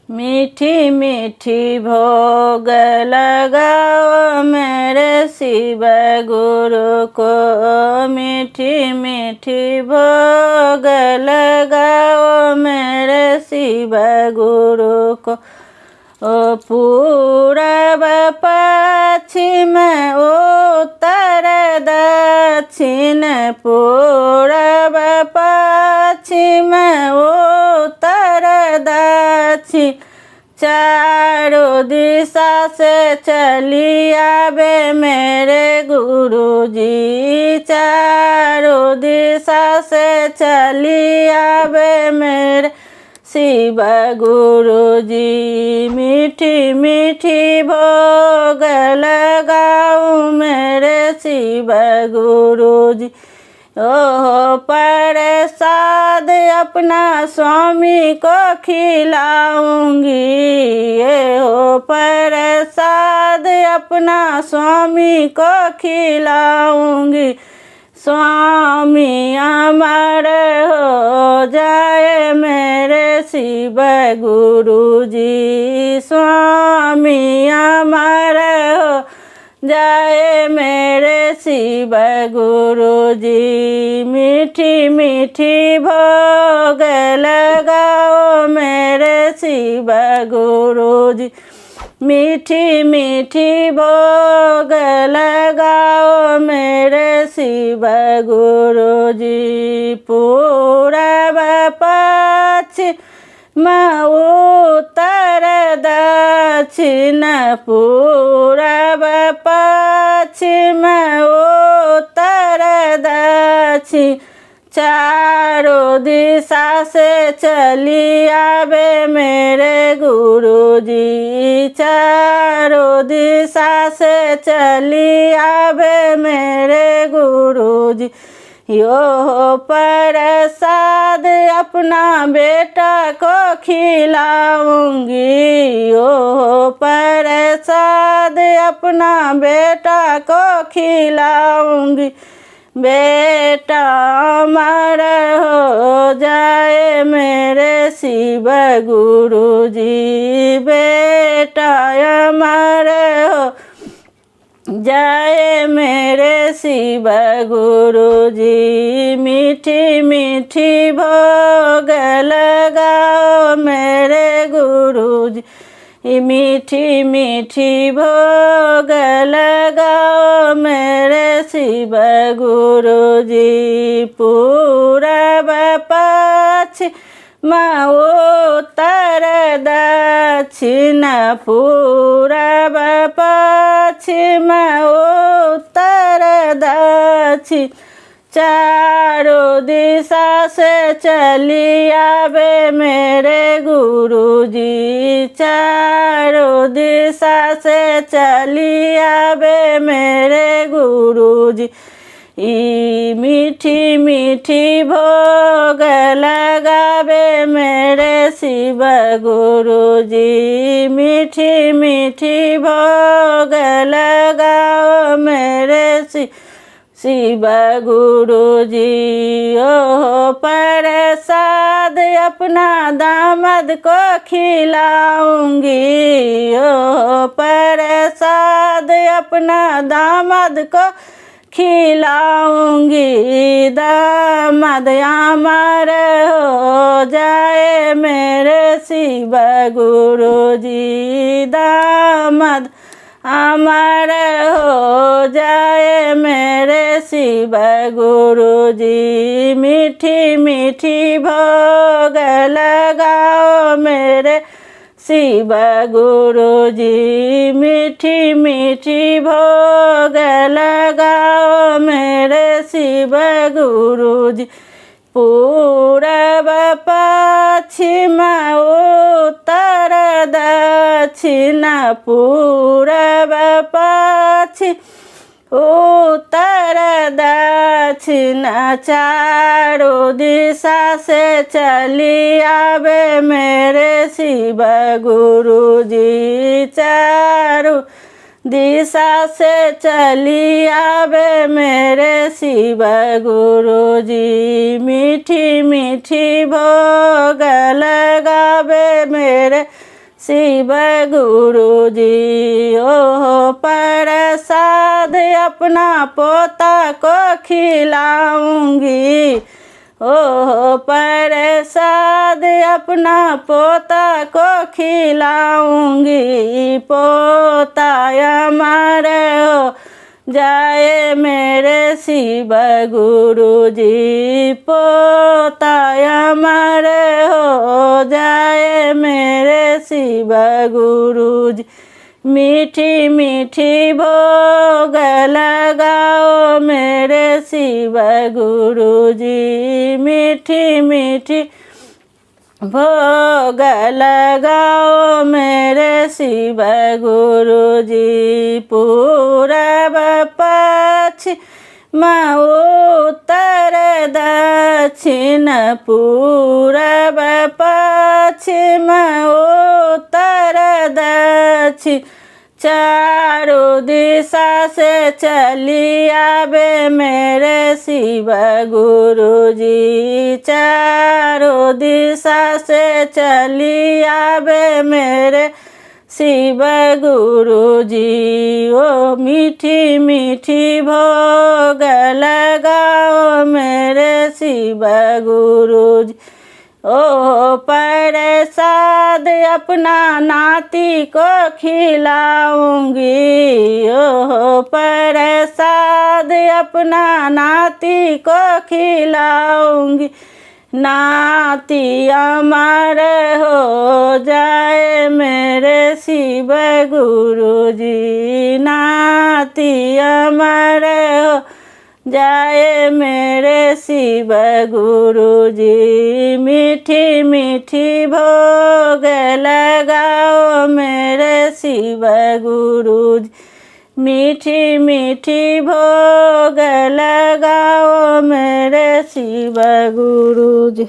मीठी मीठी भोग लगाओ मेरे शिव गुरु को, मीठी मीठी भोग लगाओ मेरे शिव गुरु को। ओ पूरब पश्चिम उत्तर दक्षिण, पूरब पश्चिम उत्तर दक्षिण, चारों दिशा से चली आवे मेरे गुरुजी, चारों दिशा से चली आवे मेरे शिव गुरुजी। मीठी मीठी भोग लगाऊं मेरे शिव गुरुजी। ओह प्रसाद अपना स्वामी को खिलाऊंगी, ये हो प्रसाद अपना स्वामी को खिलाऊंगी। स्वामी अमर हो जाए मेरे शिव गुरुजी, स्वामी अमर हो जाए मेरे शिव गुरुजी। मीठी मीठी भोग लगाओ मेरे शिव गुरुजी, मीठी मीठी भोग लगाओ मेरे शिव गुरुजी। पूरब पश्चिम उत्तर दक्षिण, पूरब पश्चिम उत्तर दक्षिण, चारों दिशा से चली आवे मेरे गुरुजी, चारों दिशा से चली आवे मेरे गुरुजी। यो प्रसाद अपना बेटा को खिलाऊंगी, यो प्रसाद अपना बेटा को खिलाऊंगी। बेटा अमर हो जाए मेरे शिव गुरुजी, बेटा अमर हो जाए मेरे शिव गुरुजी। मीठी मीठी भोग लगाओ मेरे गुरुजी, मीठी मीठी भोग लगाओ मेरे शिव गुरुजी। पूरब पश्चिम उत्तर दक्षिण, पूरब पश्चिम उत्तर दक्षिण, चारों दिशा से चली आवे मेरे गुरुजी, चारों दिशा से चली आवे मेरे गुरुजी। मीठी मीठी भोग लगावे मेरे शिव गुरुजी, मीठी मीठी भोग लगाओ मेरे शिव गुरुजी। ओह प्रसाद अपना दामाद को खिलाऊंगी, ओह प्रसाद अपना दामाद को खिलाऊंगी। दामाद अमर हो जाए मेरे शिव गुरुजी, दामाद अमर हो जाए मेरे शिव गुरुजी। मीठी मीठी भोग लगाओ मेरे शिव गुरुजी, मीठी मीठी भोग लगाओ मेरे शिव गुरुजी। पूरब पश्चिम उत्तर दक्षिण, पूरब पश्चिम उत्तर दक्षिण, चारों दिशा से चली आवे मेरे शिव गुरुजी, चारों दिशा से चली आवे मेरे शिव गुरुजी। मीठी मीठी भोग लगावे मेरे शिव गुरु जी। ओ प्रसाद अपना पोता को खिलाऊंगी, ओ प्रसाद अपना पोता को खिलाऊंगी। पोता अमर हो जाए मेरे शिव गुरु जी, पोता अमर हो जाए मेरे शिव गुरु जी। मीठी मीठी भोग लगाओ मेरे शिव गुरु जी, मीठी मीठी भोग लगाओ मेरे शिव गुरु जी। पूरब पश्चिम उत्तर दक्षिण, पूरब पश्चिम उत्तर दक्षिण, चारों दिशा से चली आवे मेरे शिव गुरु जी, चारों दिशा से चली आवे मेरे शिव गुरु जी। ओ मीठी मीठी भोग लगाओ मेरे शिव गुरु जी। ओ प्रसाद अपना नाती को खिलाऊंगी, ओ प्रसाद अपना नाती को खिलाऊंगी। नाती अमर हो जाए मेरे शिव गुरु जी, नाती अमर हो जाए मेरे शिव गुरु जी। मीठी मीठी भोग लगाओ मेरे शिव गुरु जी, मीठी मीठी भोग लगाओ मेरे शिव गुरु जी।